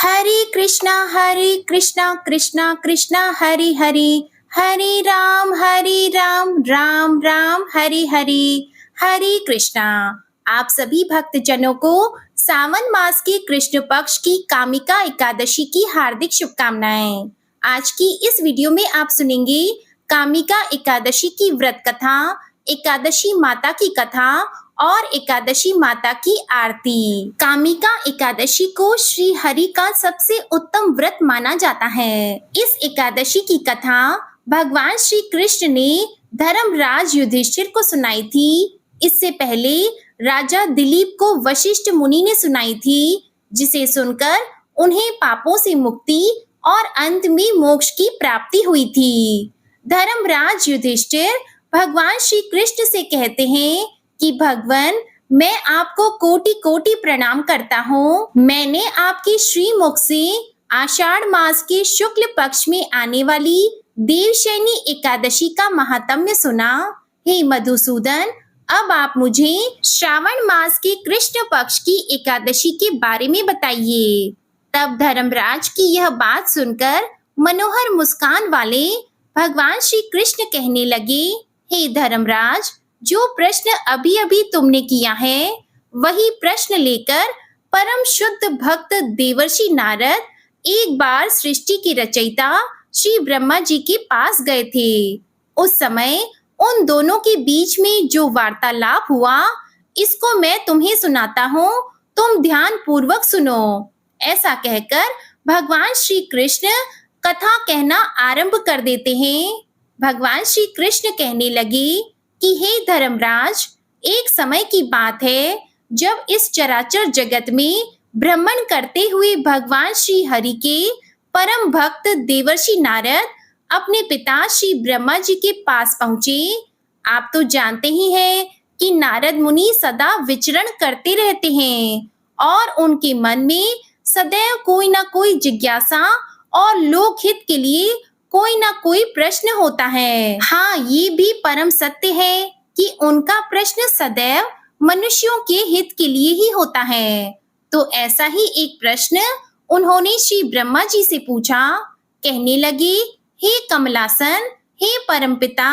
हरे कृष्णा कृष्णा कृष्णा हरे हरे, हरे राम राम राम हरे हरे। हरे कृष्णा। आप सभी भक्तजनों को सावन मास के कृष्ण पक्ष की कामिका एकादशी की हार्दिक शुभकामनाएं। आज की इस वीडियो में आप सुनेंगे कामिका एकादशी की व्रत कथा, एकादशी माता की कथा और एकादशी माता की आरती। कामिका एकादशी को श्री हरि का सबसे उत्तम व्रत माना जाता है। इस एकादशी की कथा भगवान श्री कृष्ण ने धर्मराज युधिष्ठिर को सुनाई थी। इससे पहले राजा दिलीप को वशिष्ठ मुनि ने सुनाई थी, जिसे सुनकर उन्हें पापों से मुक्ति और अंत में मोक्ष की प्राप्ति हुई थी। धर्मराज युधिष्ठिर भगवान श्री कृष्ण से कहते हैं कि भगवान, मैं आपको कोटि कोटि प्रणाम करता हूँ। मैंने आपके श्रीमुख से आषाढ़ मास के शुक्ल पक्ष में आने वाली देवशयनी एकादशी का महात्म्य सुना। हे मधुसूदन, अब आप मुझे श्रावण मास के कृष्ण पक्ष की एकादशी के बारे में बताइए। तब धर्मराज की यह बात सुनकर मनोहर मुस्कान वाले भगवान श्री कृष्ण कहने लगे, हे धर्मराज, जो प्रश्न अभी अभी तुमने किया है वही प्रश्न लेकर परम शुद्ध भक्त देवर्षि नारद एक बार सृष्टि के रचयिता श्री ब्रह्मा जी के पास गए थे। उस समय उन दोनों के बीच में जो वार्तालाप हुआ, इसको मैं तुम्हें सुनाता हूँ, तुम ध्यान पूर्वक सुनो। ऐसा कहकर भगवान श्री कृष्ण कथा कहना आरंभ कर देते हैं। भगवान श्री कृष्ण कहने लगे कि हे धर्मराज, एक समय की बात है जब इस चराचर जगत में भ्रमण करते हुए भगवान श्री हरि के परम भक्त देवर्षि नारद अपने पिता श्री ब्रह्मा जी के पास पहुंचे। आप तो जानते ही हैं कि नारद मुनि सदा विचरण करते रहते हैं और उनके मन में सदैव कोई ना कोई जिज्ञासा और लोकहित के लिए कोई ना कोई प्रश्न होता है। हाँ, ये भी परम सत्य है कि उनका प्रश्न सदैव मनुष्यों के हित के लिए ही होता है। तो ऐसा ही एक प्रश्न उन्होंने श्री ब्रह्मा जी से पूछा। कहने लगे, हे कमलासन, हे परमपिता,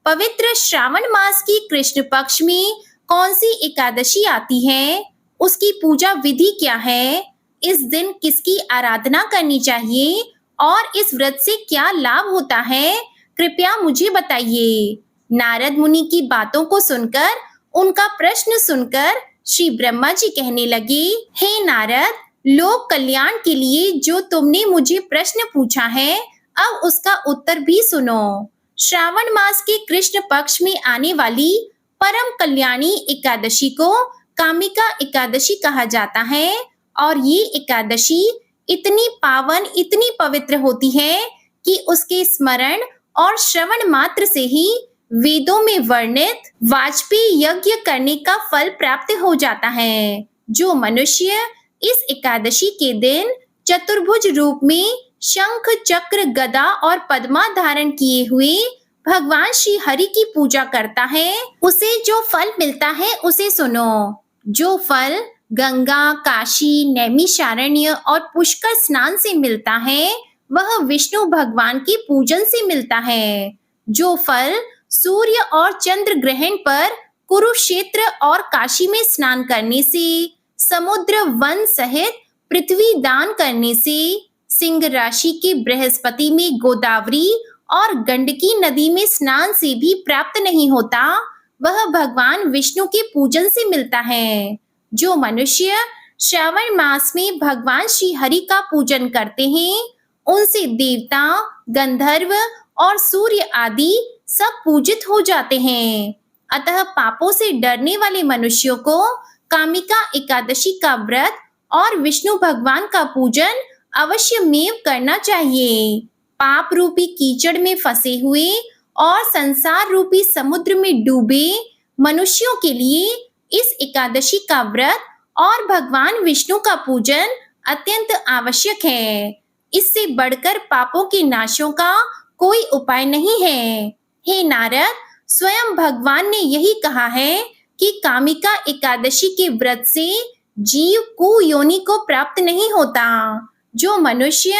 पवित्र श्रावण मास की कृष्ण पक्ष में कौन सी एकादशी आती है? उसकी पूजा विधि क्या है? इस दिन किसकी आराधना करनी चाहिए और इस व्रत से क्या लाभ होता है? कृपया मुझे बताइए। नारद मुनि की बातों को सुनकर, उनका प्रश्न सुनकर श्री ब्रह्मा जी कहने लगे, हे नारद, लोक कल्याण के लिए जो तुमने मुझे प्रश्न पूछा है, अब उसका उत्तर भी सुनो। श्रावण मास के कृष्ण पक्ष में आने वाली परम कल्याणी एकादशी को कामिका एकादशी कहा जाता है और ये एकादशी इतनी पावन, इतनी पवित्र होती है कि उसके स्मरण और श्रवण मात्र से ही वेदों में वर्णित वाजपेयी यज्ञ करने का फल प्राप्त हो जाता है। जो मनुष्य इस एकादशी के दिन चतुर्भुज रूप में शंख, चक्र, गदा और पद्मा धारण किए हुए भगवान श्री हरि की पूजा करता है, उसे जो फल मिलता है उसे सुनो। जो फल गंगा, काशी, नैमिषारण्य और पुष्कर स्नान से मिलता है, वह विष्णु भगवान के पूजन से मिलता है। जो फल सूर्य और चंद्र ग्रहण पर कुरुक्षेत्र और काशी में स्नान करने से, समुद्र वन सहित पृथ्वी दान करने से, सिंह राशि के बृहस्पति में गोदावरी और गंडकी नदी में स्नान से भी प्राप्त नहीं होता, वह भगवान विष्णु के पूजन से मिलता है। जो मनुष्य श्रावण मास में भगवान श्री हरि का पूजन करते हैं, उनसे देवता, गंधर्व और सूर्य आदि सब पूजित हो जाते हैं। अतः पापों से डरने वाले मनुष्यों को कामिका एकादशी का व्रत और विष्णु भगवान का पूजन अवश्य में करना चाहिए। पाप रूपी कीचड़ में फंसे हुए और संसार रूपी समुद्र में डूबे मनुष्यों के लिए इस एकादशी का व्रत और भगवान विष्णु का पूजन अत्यंत आवश्यक है। इससे बढ़कर पापों के नाशों का कोई उपाय नहीं है। हे नारद, स्वयं भगवान ने यही कहा है कि कामिका एकादशी के व्रत से जीव कुयोनि को प्राप्त नहीं होता। जो मनुष्य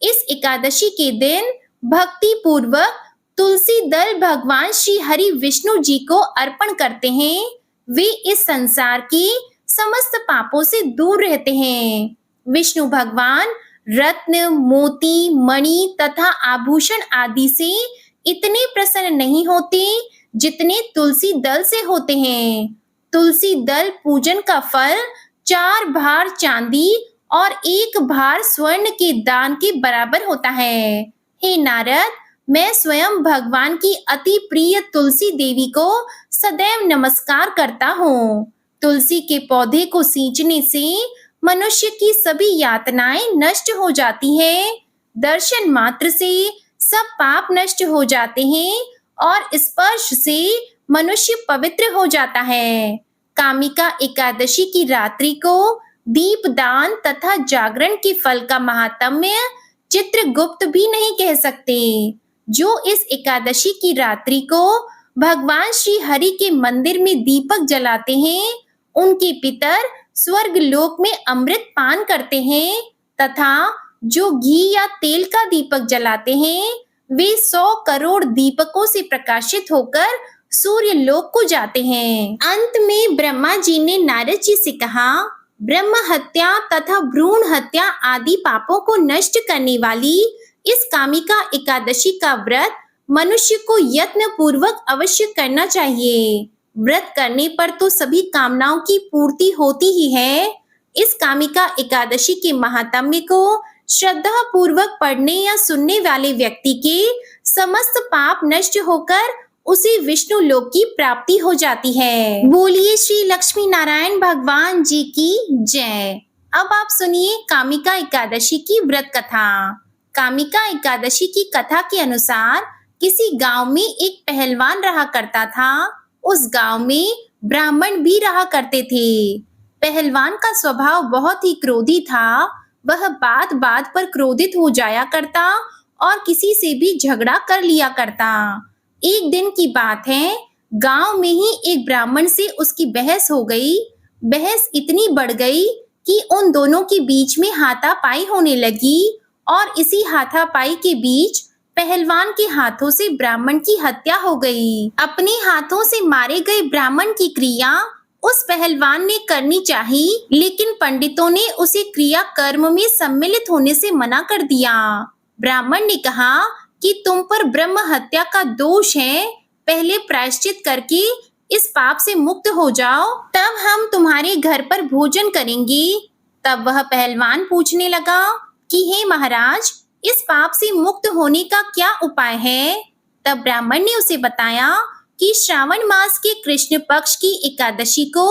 इस एकादशी के दिन भक्ति पूर्वक तुलसी दल भगवान श्री हरि विष्णु जी को अर्पण करते हैं, वे इस संसार की समस्त पापों से दूर रहते हैं। विष्णु भगवान रत्न, मोती, मणि तथा आभूषण आदि से इतने प्रसन्न नहीं होते जितने तुलसी दल से होते हैं। तुलसी दल पूजन का फल 4 भार चांदी और 1 भार स्वर्ण के दान के बराबर होता है। हे नारद, मैं स्वयं भगवान की अति प्रिय तुलसी देवी को सदैव नमस्कार करता हूँ। तुलसी के पौधे को सींचने से मनुष्य की सभी यातनाएं नष्ट हो जाती हैं। दर्शन मात्र से सब पाप नष्ट हो जाते हैं और स्पर्श से मनुष्य पवित्र हो जाता है। कामिका एकादशी की रात्रि को दीपदान तथा जागरण के फल का महात्म्य चित्रगुप्त भी नहीं कह सकते। जो इस एकादशी की रात्रि को भगवान श्री हरि के मंदिर में दीपक जलाते हैं, उनके पितर स्वर्ग लोक में अमृत पान करते हैं तथा जो घी या तेल का दीपक जलाते हैं, वे 100 करोड़ दीपकों से प्रकाशित होकर सूर्य लोक को जाते हैं। अंत में ब्रह्मा जी ने नारद जी से कहा, ब्रह्म हत्या तथा भ्रूण हत्या आदि पापों को नष्ट करने वाली इस कामिका एकादशी का व्रत मनुष्य को यत्न पूर्वक अवश्य करना चाहिए। व्रत करने पर तो सभी कामनाओं की पूर्ति होती ही है। इस कामिका एकादशी के महात्म्य को श्रद्धा पूर्वक पढ़ने या सुनने वाले व्यक्ति के समस्त पाप नष्ट होकर उसे विष्णु लोक की प्राप्ति हो जाती है। बोलिए श्री लक्ष्मी नारायण भगवान जी की जय। अब आप सुनिए कामिका एकादशी की व्रत कथा। कामिका एकादशी की कथा के अनुसार किसी गांव में एक पहलवान रहा करता था। उस गांव में ब्राह्मण भी रहा करते थे। पहलवान का स्वभाव बहुत ही क्रोधी था। वह बात बात पर क्रोधित हो जाया करता और किसी से भी झगड़ा कर लिया करता। एक दिन की बात है, गांव में ही एक ब्राह्मण से उसकी बहस हो गई। बहस इतनी बढ़ गई कि उन दोनों के बीच में हाथापाई होने लगी और इसी हाथापाई के बीच पहलवान के हाथों से ब्राह्मण की हत्या हो गई। अपने हाथों से मारे गए ब्राह्मण की क्रिया उस पहलवान ने करनी चाहिए, लेकिन पंडितों ने उसे क्रिया कर्म में सम्मिलित होने से मना कर दिया। ब्राह्मण ने कहा कि तुम पर ब्रह्म हत्या का दोष है, पहले प्रायश्चित करके इस पाप से मुक्त हो जाओ, तब हम तुम्हारे घर पर भोजन करेंगे। तब वह पहलवान पूछने लगा कि हे महाराज, इस पाप से मुक्त होने का क्या उपाय है? तब ब्राह्मण ने उसे बताया कि श्रावण मास के कृष्ण पक्ष की एकादशी को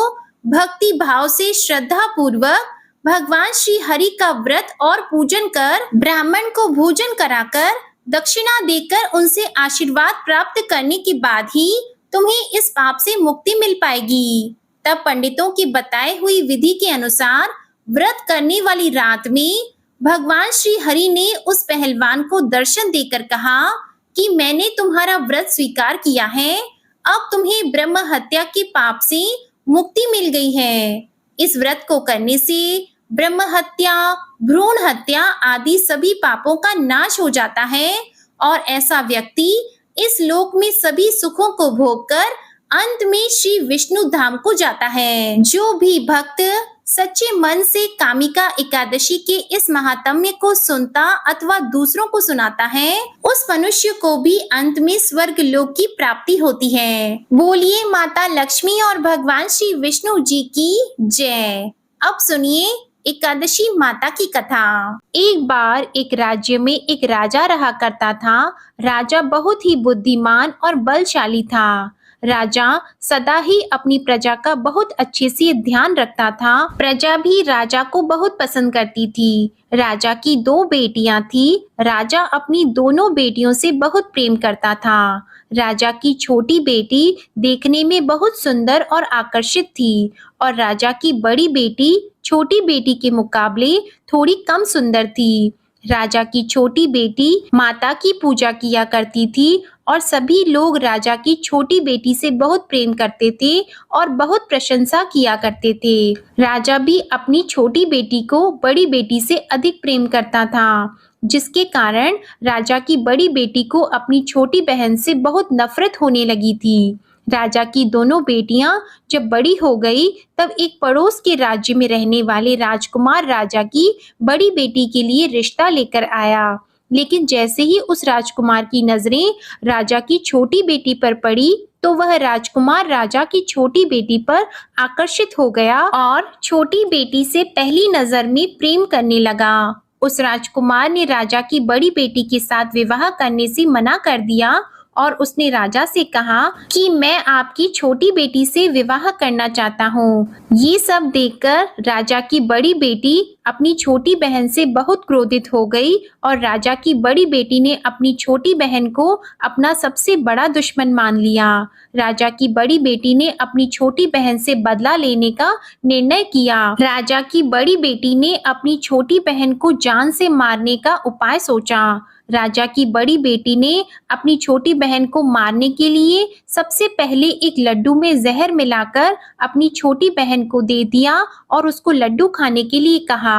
भक्ति भाव से श्रद्धा पूर्वक भगवान श्री हरि का व्रत और पूजन कर ब्राह्मण को भोजन कराकर दक्षिणा देकर उनसे आशीर्वाद प्राप्त करने के बाद ही तुम्हें इस पाप से मुक्ति मिल पाएगी। तब पंडितों की बताई हुई विधि के अनुसार व्रत करने वाली रात में भगवान श्री हरि ने उस पहलवान को दर्शन देकर कहा कि मैंने तुम्हारा व्रत स्वीकार किया है, अब तुम्हें ब्रह्म हत्या के पाप से मुक्ति मिल गई है। इस व्रत को करने से ब्रह्म हत्या, भ्रूण हत्या आदि सभी पापों का नाश हो जाता है और ऐसा व्यक्ति इस लोक में सभी सुखों को भोगकर अंत में श्री विष्णु धाम को जाता है। जो भी भक्त सच्चे मन से कामिका एकादशी के इस महात्म्य को सुनता अथवा दूसरों को सुनाता है, उस मनुष्य को भी अंत में स्वर्ग लोक की प्राप्ति होती है। बोलिए माता लक्ष्मी और भगवान श्री विष्णु जी की जय। अब सुनिए एकादशी माता की कथा। एक बार एक राज्य में एक राजा रहा करता था। राजा बहुत ही बुद्धिमान और बलशाली था। राजा सदा ही अपनी प्रजा का बहुत अच्छे से ध्यान रखता था। प्रजा भी राजा को बहुत पसंद करती थी। राजा की 2 बेटियां थी। राजा अपनी दोनों बेटियों से बहुत प्रेम करता था। राजा की छोटी बेटी देखने में बहुत सुंदर और आकर्षित थी और राजा की बड़ी बेटी छोटी बेटी के मुकाबले थोड़ी कम सुंदर थी। राजा की छोटी बेटी माता की पूजा किया करती थी और सभी लोग राजा की छोटी बेटी से बहुत प्रेम करते थे और बहुत प्रशंसा किया करते थे। राजा भी अपनी छोटी बेटी को बड़ी बेटी से अधिक प्रेम करता था, जिसके कारण राजा की बड़ी बेटी को अपनी छोटी बहन से बहुत नफरत होने लगी थी। राजा की दोनों बेटियां जब बड़ी हो गई, तब एक पड़ोस के राज्य में रहने वाले राजकुमार राजा की बड़ी बेटी के लिए रिश्ता लेकर आया। लेकिन जैसे ही उस राजकुमार की नजरें राजा की छोटी बेटी पर पड़ी, तो वह राजकुमार राजा की छोटी बेटी पर आकर्षित हो गया और छोटी बेटी से पहली नजर में प्रेम करने लगा। उस राजकुमार ने राजा की बड़ी बेटी के साथ विवाह करने से मना कर दिया और उसने राजा से कहा कि मैं आपकी छोटी बेटी से विवाह करना चाहता हूँ। ये सब देखकर राजा की बड़ी बेटी अपनी छोटी बहन से बहुत क्रोधित हो गई और राजा की बड़ी बेटी ने अपनी छोटी बहन को अपना सबसे बड़ा दुश्मन मान लिया। राजा की बड़ी बेटी ने अपनी छोटी बहन से बदला लेने का निर्णय किया। राजा की बड़ी बेटी ने अपनी छोटी बहन को जान से मारने का उपाय सोचा। राजा की बड़ी बेटी ने अपनी छोटी बहन को मारने के लिए सबसे पहले एक लड्डू में जहर मिलाकर अपनी छोटी बहन को दे दिया और उसको लड्डू खाने के लिए कहा।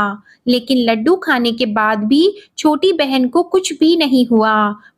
लेकिन लड्डू खाने के बाद भी छोटी बहन को कुछ भी नहीं हुआ।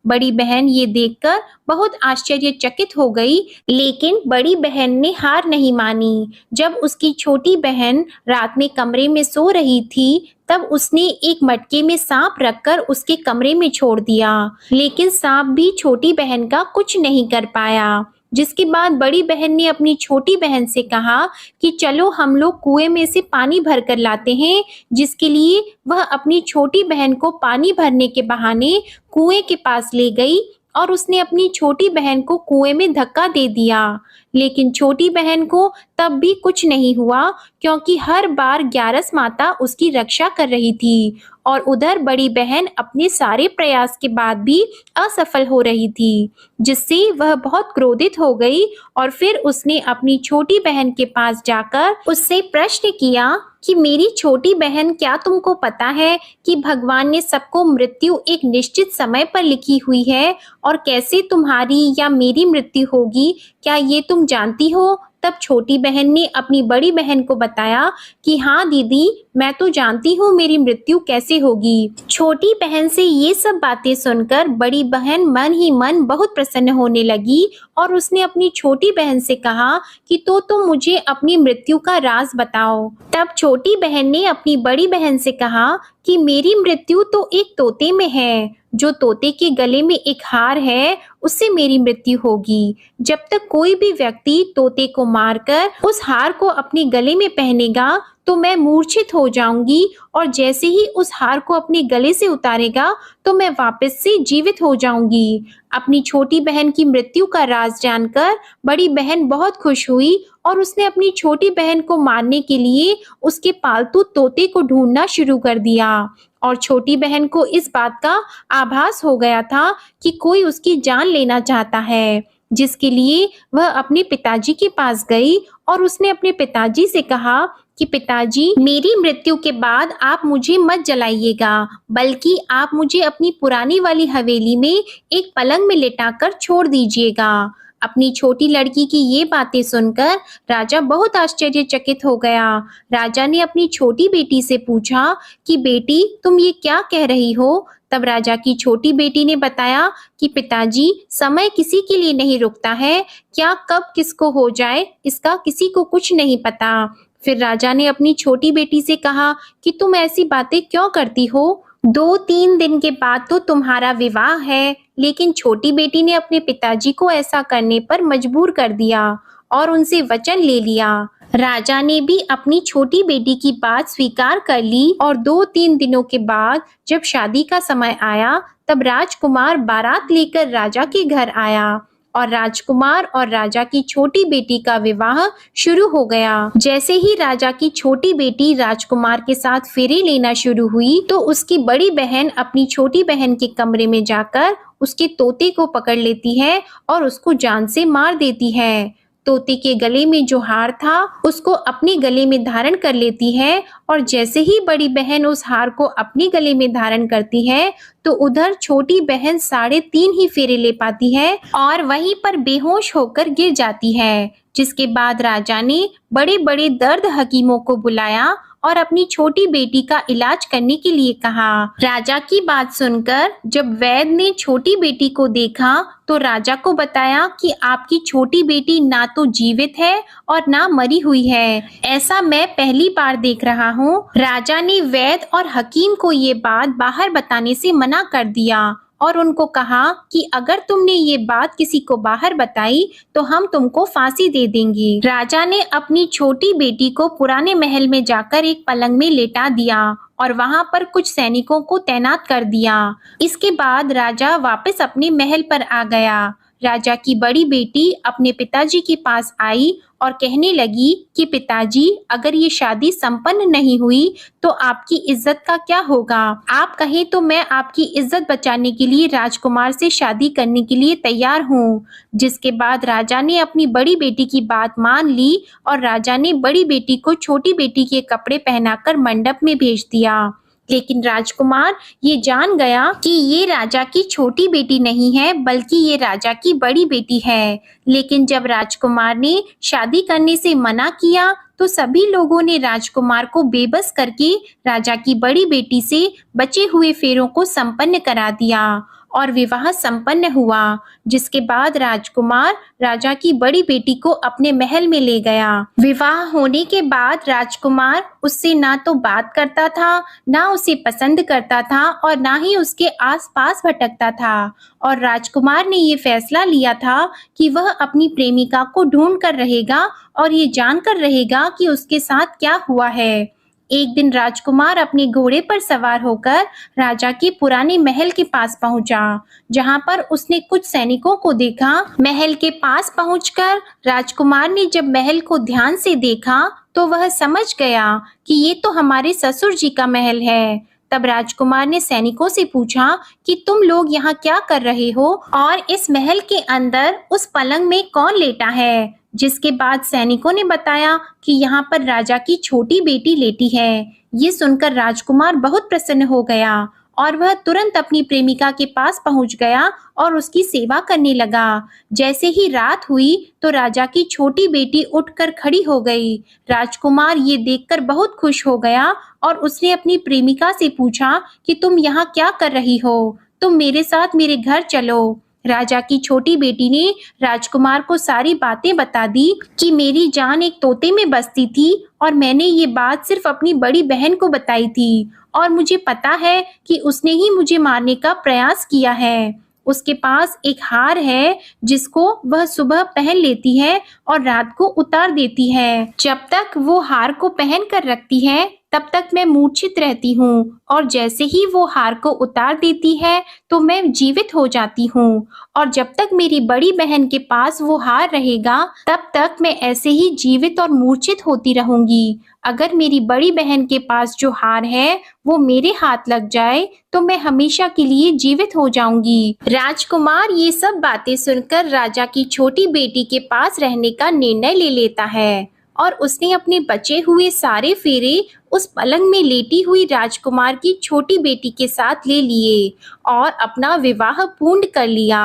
बड़ी बहन ये देखकर बहुत आश्चर्यचकित हो गई, लेकिन बड़ी बहन ने हार नहीं मानी। जब उसकी छोटी बहन रात में कमरे में सो रही थी, तब उसने एक मटके में सांप रखकर उसके कमरे में छोड़ दिया, लेकिन सांप भी छोटी बहन का कुछ नहीं कर पाया। जिसके बाद बड़ी बहन ने अपनी छोटी बहन से कहा कि चलो हम लोग कुएं में से पानी भर कर लाते हैं, जिसके लिए वह अपनी छोटी बहन को पानी भरने के बहाने कुएं के पास ले गई और उसने अपनी छोटी बहन को कुएं में धक्का दे दिया। लेकिन छोटी बहन को तब भी कुछ नहीं हुआ, क्योंकि हर बार ग्यारस माता उसकी रक्षा कर रही थी और उधर बड़ी बहन अपने सारे प्रयास के बाद भी असफल हो रही थी, जिससे वह बहुत क्रोधित हो गई और फिर उसने अपनी छोटी बहन के पास जाकर उससे प्रश्न किया कि मेरी छोटी बहन, क्या तुमको पता है कि भगवान ने सबको मृत्यु एक निश्चित समय पर लिखी हुई है और कैसे तुम्हारी या मेरी मृत्यु होगी, क्या ये तुम जानती हो? तब छोटी बहन ने अपनी बड़ी बहन को बताया कि हाँ दीदी, मैं तो जानती हूँ मेरी मृत्यु कैसे होगी। छोटी बहन से ये सब बातें सुनकर बड़ी बहन मन ही मन बहुत प्रसन्न होने लगी और उसने अपनी छोटी बहन से कहा कि तो तुम मुझे अपनी मृत्यु का राज बताओ। तब छोटी बहन ने अपनी बड़ी बहन से कहा कि मेरी मृत्यु तो एक तोते में है। जो तोते के गले में एक हार है, उससे मेरी मृत्यु होगी। जब तक कोई भी व्यक्ति तोते को मारकर उस हार को अपने गले में पहनेगा, तो मैं मूर्छित हो जाऊंगी और जैसे ही उस हार को अपने गले से उतारेगा, तो मैं वापस से जीवित हो जाऊंगी। अपनी छोटी बहन की मृत्यु का राज जानकर बड़ी बहन बहुत खुश हुई और उसने अपनी छोटी बहन को मारने के लिए उसके पालतू तोते को ढूंढना शुरू कर दिया। और छोटी बहन को इस बात का आभास हो गया था कि कोई उसकी जान लेना चाहता है, जिसके लिए वह अपने पिताजी के पास गई और उसने अपने पिताजी से कहा कि पिताजी, मेरी मृत्यु के बाद आप मुझे मत जलाइएगा, बल्कि आप मुझे अपनी पुरानी वाली हवेली में एक पलंग में लिटाकर छोड़ दीजिएगा। अपनी छोटी लड़की की ये बातें सुनकर राजा बहुत आश्चर्यचकित हो गया। राजा ने अपनी छोटी बेटी से पूछा कि बेटी, तुम ये क्या कह रही हो? तब राजा की छोटी बेटी ने बताया कि पिताजी, समय किसी के लिए नहीं रुकता है, क्या कब किसको हो जाए इसका किसी को कुछ नहीं पता। फिर राजा ने अपनी छोटी बेटी से कहा कि तुम ऐसी बातें क्यों करती हो? 2-3 दिन के बाद तो तुम्हारा विवाह है। लेकिन छोटी बेटी ने अपने पिताजी को ऐसा करने पर मजबूर कर दिया और उनसे वचन ले लिया। राजा ने भी अपनी छोटी बेटी की बात स्वीकार कर ली और 2-3 दिनों के बाद जब शादी का समय आया, तब राजकुमार बारात लेकर राजा के घर आया और राजकुमार और राजा की छोटी बेटी का विवाह शुरू हो गया। जैसे ही राजा की छोटी बेटी राजकुमार के साथ फेरे लेना शुरू हुई, तो उसकी बड़ी बहन अपनी छोटी बहन के कमरे में जाकर उसके तोते को पकड़ लेती है और उसको जान से मार देती है। तोते के गले में जो हार था उसको अपने गले में धारण कर लेती है और जैसे ही बड़ी बहन उस हार को अपने गले में धारण करती है तो उधर छोटी बहन 3.5 ही फेरे ले पाती है और वहीं पर बेहोश होकर गिर जाती है। जिसके बाद राजा ने बड़े बड़े दर्द हकीमों को बुलाया और अपनी छोटी बेटी का इलाज करने के लिए कहा। राजा की बात सुनकर जब वैद्य ने छोटी बेटी को देखा तो राजा को बताया कि आपकी छोटी बेटी ना तो जीवित है और ना मरी हुई है। ऐसा मैं पहली बार देख रहा हूँ। राजा ने वैद्य और हकीम को ये बात बाहर बताने से मना कर दिया और उनको कहा कि अगर तुमने ये बात किसी को बाहर बताई तो हम तुमको फांसी दे देंगे। राजा ने अपनी छोटी बेटी को पुराने महल में जाकर एक पलंग में लेटा दिया और वहां पर कुछ सैनिकों को तैनात कर दिया। इसके बाद राजा वापस अपने महल पर आ गया। राजा की बड़ी बेटी अपने पिताजी के पास आई और कहने लगी कि पिताजी, अगर ये शादी संपन्न नहीं हुई तो आपकी इज्जत का क्या होगा? आप कहें तो मैं आपकी इज्जत बचाने के लिए राजकुमार से शादी करने के लिए तैयार हूँ। जिसके बाद राजा ने अपनी बड़ी बेटी की बात मान ली और राजा ने बड़ी बेटी को छोटी बेटी के कपड़े पहनाकर मंडप में भेज दिया। लेकिन राजकुमार ये जान गया कि ये राजा की छोटी बेटी नहीं है बल्कि ये राजा की बड़ी बेटी है। लेकिन जब राजकुमार ने शादी करने से मना किया तो सभी लोगों ने राजकुमार को बेबस करके राजा की बड़ी बेटी से बचे हुए फेरों को संपन्न करा दिया और विवाह संपन्न हुआ। जिसके बाद राजकुमार राजा की बड़ी बेटी को अपने महल में ले गया। विवाह होने के बाद राजकुमार उससे ना तो बात करता था, ना उसे पसंद करता था और ना ही उसके आसपास भटकता था। और राजकुमार ने ये फैसला लिया था कि वह अपनी प्रेमिका को ढूंढ कर रहेगा और ये जानकर रहेगा कि उसके साथ क्या हुआ है। एक दिन राजकुमार अपने घोड़े पर सवार होकर राजा के पुराने महल के पास पहुंचा, जहां पर उसने कुछ सैनिकों को देखा। महल के पास पहुंचकर राजकुमार ने जब महल को ध्यान से देखा तो वह समझ गया कि ये तो हमारे ससुर जी का महल है। तब राजकुमार ने सैनिकों से पूछा कि तुम लोग यहाँ क्या कर रहे हो और इस महल के अंदर उस पलंग में कौन लेटा है? जिसके बाद सैनिकों ने बताया कि यहाँ पर राजा की छोटी बेटी लेटी है। ये सुनकर राजकुमार बहुत प्रसन्न हो गया और वह तुरंत अपनी प्रेमिका के पास पहुंच गया और उसकी सेवा करने लगा। जैसे ही रात हुई तो राजा की छोटी बेटी उठकर खड़ी हो गई। राजकुमार ये देखकर बहुत खुश हो गया और उसने अपनी प्रेमिका से पूछा कि तुम यहाँ क्या कर रही हो? तुम मेरे साथ मेरे घर चलो। राजा की छोटी बेटी ने राजकुमार को सारी बातें बता दी कि मेरी जान एक तोते में बसती थी और मैंने ये बात सिर्फ अपनी बड़ी बहन को बताई थी और मुझे पता है कि उसने ही मुझे मारने का प्रयास किया है। उसके पास एक हार है जिसको वह सुबह पहन लेती है और रात को उतार देती है। जब तक वो हार को पहन कर रखती है तब तक मैं मूर्छित रहती हूँ और जैसे ही वो हार को उतार देती है तो मैं जीवित हो जाती हूँ और जब तक मेरी बड़ी बहन के पास वो हार रहेगा तब तक मैं ऐसे ही जीवित और मूर्छित होती रहूंगी। अगर मेरी बड़ी बहन के पास जो हार है वो मेरे हाथ लग जाए तो मैं हमेशा के लिए जीवित हो जाऊंगी। राजकुमार ये सब बातें सुनकर राजा की छोटी बेटी के पास रहने का निर्णय ले लेता है और उसने अपने बचे हुए सारे फेरे उस पलंग में लेटी हुई राजकुमार की छोटी बेटी के साथ ले लिए और अपना विवाह पूर्ण कर लिया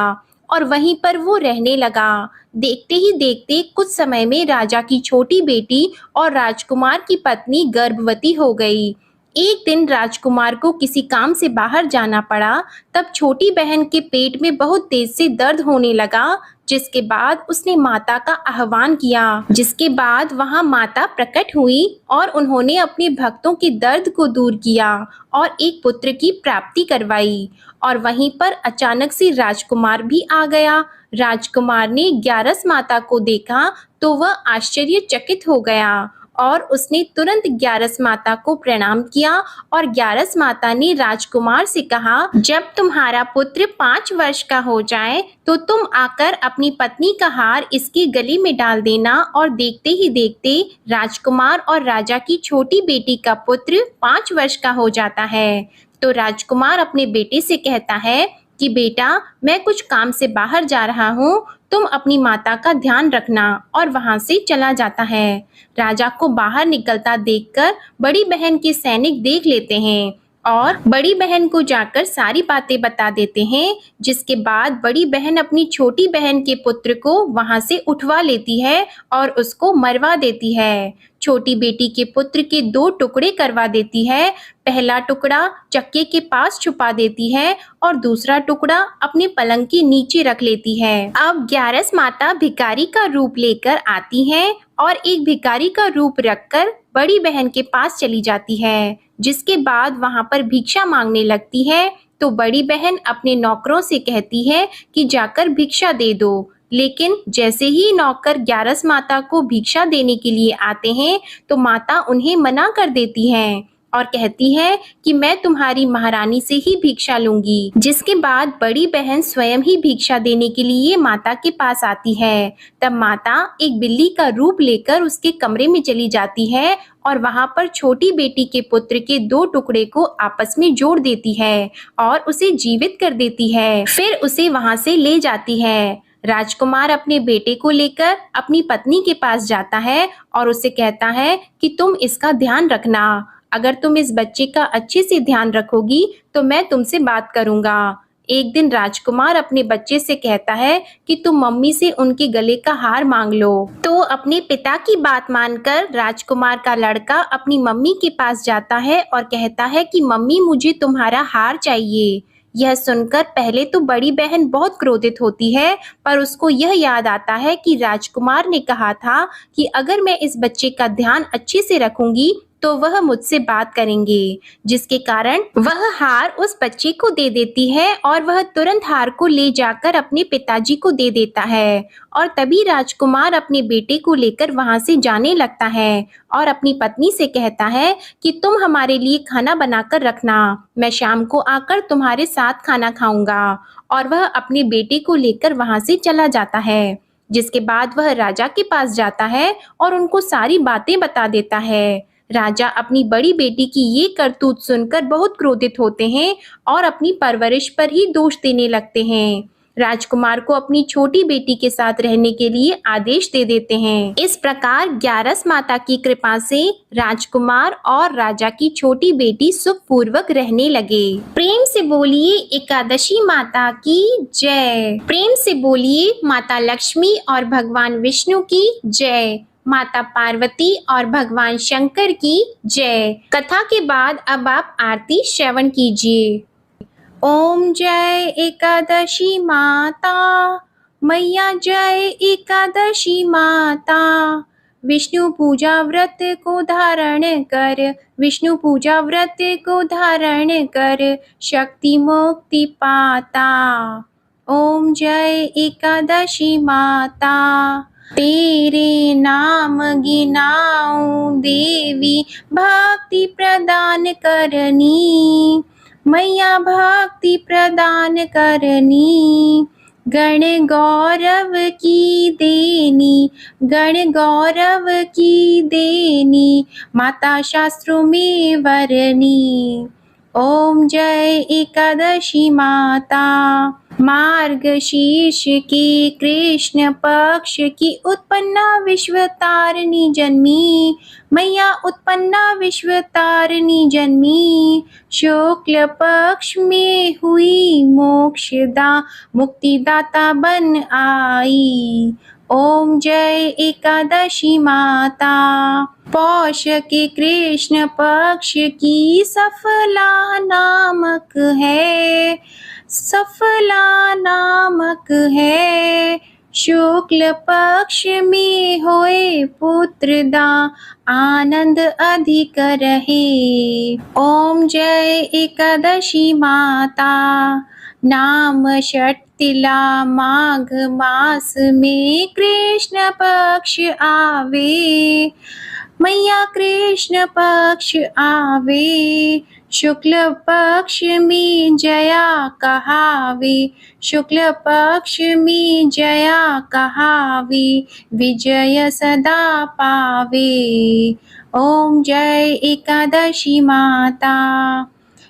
और वहीं पर वो रहने लगा। देखते ही देखते कुछ समय में राजा की छोटी बेटी और राजकुमार की पत्नी गर्भवती हो गई। एक दिन राजकुमार को किसी काम से बाहर जाना पड़ा। तब छोटी बहन के पेट में बहुत तेज से दर्द होने लगा, जिसके बाद उसने माता का आह्वान किया। जिसके बाद वहां माता प्रकट हुई और उन्होंने अपने भक्तों के दर्द को दूर किया और एक पुत्र की प्राप्ति करवाई। और वहीं पर अचानक से राजकुमार भी आ गया। राजकुमार ने ग्यारस माता को देखा तो वह आश्चर्यचकित हो गया और उसने तुरंत ग्यारस माता को प्रणाम किया और ग्यारस माता ने राजकुमार से कहा, जब तुम्हारा पुत्र 5 वर्ष का हो जाए तो तुम आकर अपनी पत्नी का हार इसके गले में डाल देना। और देखते ही देखते राजकुमार और राजा की छोटी बेटी का पुत्र 5 वर्ष का हो जाता है। तो राजकुमार अपने बेटे से कहता है कि बेटा मैं कुछ काम से बाहर जा रहा हूँ, तुम अपनी माता का ध्यान रखना, और वहां से चला जाता है। राजा को बाहर निकलता देखकर बड़ी बहन के सैनिक देख लेते हैं और बड़ी बहन को जाकर सारी बातें बता देते हैं, जिसके बाद बड़ी बहन अपनी छोटी बहन के पुत्र को वहां से उठवा लेती है और उसको मरवा देती है। छोटी बेटी के पुत्र के 2 टुकड़े करवा देती है। पहला टुकड़ा चक्के के पास छुपा देती है और दूसरा टुकड़ा अपने पलंग के नीचे रख लेती है। अब ग्यारस माता भिखारी का रूप लेकर आती है और एक भिखारी का रूप रखकर बड़ी बहन के पास चली जाती है, जिसके बाद वहां पर भिक्षा मांगने लगती है। तो बड़ी बहन अपने नौकरों से कहती है कि जाकर भिक्षा दे दो, लेकिन जैसे ही नौकर ग्यारस माता को भिक्षा देने के लिए आते हैं तो माता उन्हें मना कर देती हैं और कहती है कि मैं तुम्हारी महारानी से ही भिक्षा लूंगी। जिसके बाद बड़ी बहन स्वयं ही भिक्षा देने के लिए माता के पास आती है। तब माता एक बिल्ली का रूप लेकर उसके कमरे में चली जाती है और वहां पर छोटी बेटी के पुत्र के 2 टुकड़े को आपस में जोड़ देती है और उसे जीवित कर देती है। फिर उसे वहां से ले जाती है। राजकुमार अपने बेटे को लेकर अपनी पत्नी के पास जाता है और उसे कहता है कि तुम इसका ध्यान रखना। अगर तुम इस बच्चे का अच्छे से ध्यान रखोगी तो मैं तुमसे बात करूंगा। एक दिन राजकुमार अपने बच्चे से कहता है कि तुम मम्मी से उनके गले का हार मांग लो। तो अपने पिता की बात मानकर राजकुमार का लड़का अपनी मम्मी के पास जाता है और कहता है कि मम्मी मुझे तुम्हारा हार चाहिए। यह सुनकर पहले तो बड़ी बहन बहुत क्रोधित होती है, पर उसको यह याद आता है कि राजकुमार ने कहा था कि अगर मैं इस बच्चे का ध्यान अच्छे से रखूंगी तो वह मुझसे बात करेंगे, जिसके कारण वह हार उस बच्चे को दे देती है और वह तुरंत हार को ले जाकर अपने पिताजी को दे देता है। और तभी राजकुमार अपने बेटे को लेकर वहां से जाने लगता है और अपनी पत्नी से कहता है कि तुम हमारे लिए खाना बनाकर रखना, मैं शाम को आकर तुम्हारे साथ खाना खाऊंगा। और वह अपने बेटे को लेकर वहां से चला जाता है। जिसके बाद वह राजा के पास जाता है और उनको सारी बातें बता देता है। राजा अपनी बड़ी बेटी की ये करतूत सुनकर बहुत क्रोधित होते हैं और अपनी परवरिश पर ही दोष देने लगते हैं। राजकुमार को अपनी छोटी बेटी के साथ रहने के लिए आदेश दे देते हैं। इस प्रकार ग्यारस माता की कृपा से राजकुमार और राजा की छोटी बेटी सुखपूर्वक रहने लगे। प्रेम से बोलिए एकादशी माता की जय। प्रेम से बोलिए माता लक्ष्मी और भगवान विष्णु की जय। माता पार्वती और भगवान शंकर की जय। कथा के बाद अब आप आरती श्रवण कीजिए। ओम जय एकादशी माता, मैया जय एकादशी माता। विष्णु पूजा व्रत को धारण कर, विष्णु पूजा व्रत को धारण कर, शक्ति मुक्ति पाता। ओम जय एकादशी माता। तेरे नाम गिनाऊं देवी, भक्ति प्रदान करनी, मैया भक्ति प्रदान करनी। गण गौरव की देनी, गण गौरव की देनी, माता शास्त्रों में वरनी। ओम जय एकादशी माता। मार्गशीर्ष की कृष्ण पक्ष की उत्पन्ना विश्वतारिणी जन्मी, मैया उत्पन्ना विश्वतारिणी जन्मी। शुक्ल पक्ष में हुई मोक्षदा, मुक्तिदाता बन आई। ओम जय एकादशी माता। पौष के कृष्ण पक्ष की सफला नामक है, सफला नामक है। शुक्ल पक्ष में होए पुत्रदा, आनंद अधिक रहे। ओम जय एकादशी माता। नाम षटतिला माघ मास में कृष्ण पक्ष आवे, मैया कृष्ण पक्ष आवे। शुक्ल पक्ष में जया कहावे, शुक्ल पक्ष में जया कहावे, विजय सदा पावे। ओम जय एकादशी माता।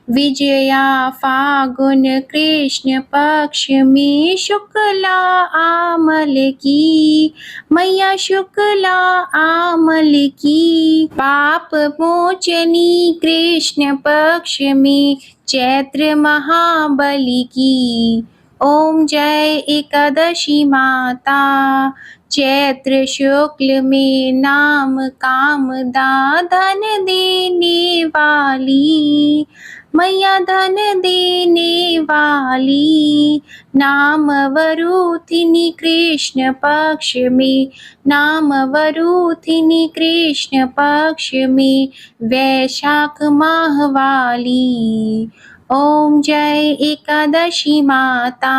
विजया फागुन कृष्ण पक्ष में शुक्ला आमल की, मैया शुक्ला आमल की। पाप मोचनी कृष्ण पक्ष में चैत्र महाबली की। ओम जय एकादशी माता। चैत्र शुक्ल में नाम कामदा धन देने वाली, मैया धन देने वाली। नाम वरूथिनी कृष्ण पक्ष में, नाम वरूथिनी कृष्ण पक्ष में वैशाख माह वाली। ओम जय एकादशी माता।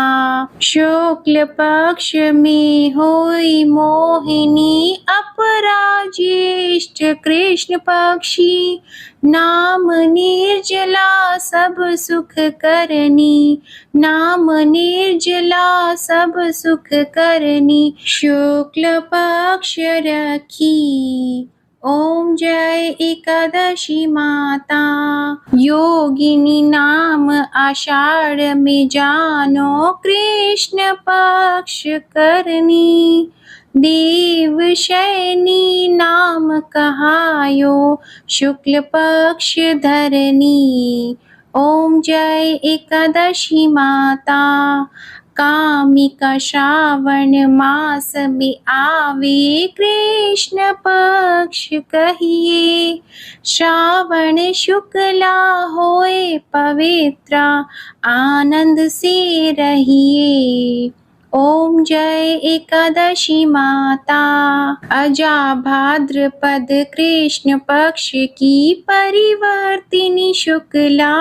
शुक्ल पक्ष में होई मोहिनी अपराज्येष्ठ कृष्ण पक्षी। नाम निर्जला सब सुख करनी, नाम निर्जला सब सुख करनी। शुक्ल पक्ष रखी। ओम जय एकादशी माता। योगिनी नाम आषाढ़ में जानो कृष्ण पक्ष करनी। देव शयनी नाम कहायो शुक्ल पक्ष धरनी। ओम जय एकादशी माता। कामिका श्रावण मास में आवे कृष्ण पक्ष कहिए। श्रावण शुक्ला होए पवित्रा आनंद से रहिए। ओम जय एकादशी माता। अजा भाद्रपद कृष्ण पक्ष की परिवर्तिनी शुक्ला।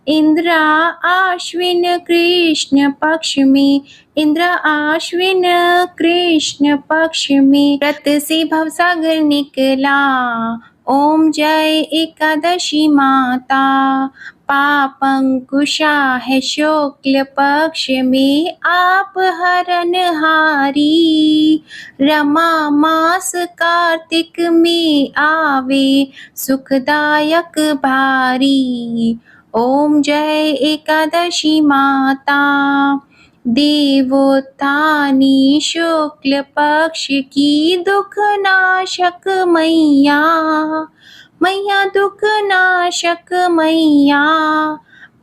इंद्रा आश्विन कृष्ण पक्ष में, इंद्र आश्विन कृष्ण पक्ष में रत से भवसागर निकला। ओम जय एकादशी माता। पापंकुशा है शुक्ल पक्ष में आप हरनहारी। रमा मास कार्तिक में आवे सुखदायक भारी। ओम जय एकादशी माता। देवोत्थानी शुक्ल पक्ष की दुख नाशक मैया, मैया दुख नाशक मैया।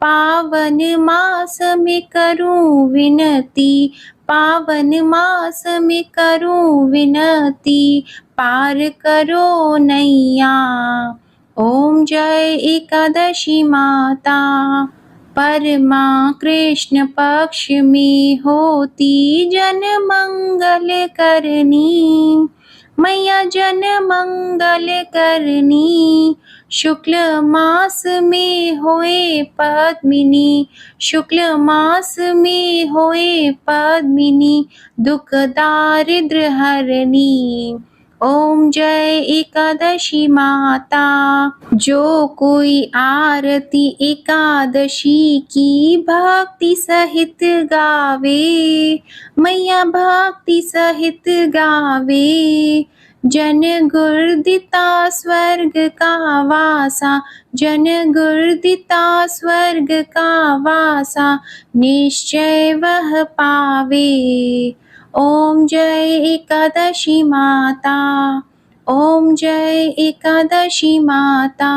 पावन मास में करूं विनती, पावन मास में करूं विनती, पार करो नैया। ओम जय एकादशी माता। परमा कृष्ण पक्ष में होती जन मंगल करनी, मैया जन मंगल करनी। शुक्ल मास में होए पद्मिनी, शुक्ल मास में होए पद्मिनी, दुख दारिद्र हरनी। ओम जय एकादशी माता। जो कोई आरती एकादशी की भक्ति सहित गावे, मैया भक्ति सहित गावे। जन गुर्दिता स्वर्ग का वासा, जन गुर्दिता स्वर्ग का वासा, निश्चय वह पावे। ओम जय एकादशी माता। ओम जय एकादशी माता।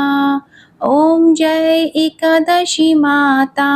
ओम जय एकादशी माता।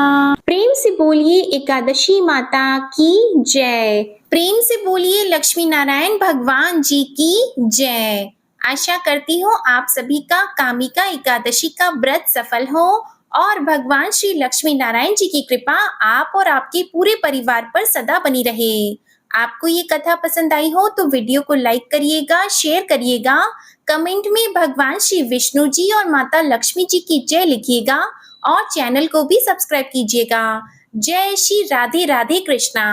प्रेम से बोलिए एकादशी माता की जय। प्रेम से बोलिए लक्ष्मी नारायण भगवान जी की जय। आशा करती हूँ आप सभी का कामिका एकादशी का व्रत सफल हो और भगवान श्री लक्ष्मी नारायण जी की कृपा आप और आपके पूरे परिवार पर सदा बनी रहे। आपको ये कथा पसंद आई हो तो वीडियो को लाइक करिएगा, शेयर करिएगा, कमेंट में भगवान श्री विष्णु जी और माता लक्ष्मी जी की जय लिखिएगा और चैनल को भी सब्सक्राइब कीजिएगा। जय श्री राधे राधे कृष्णा।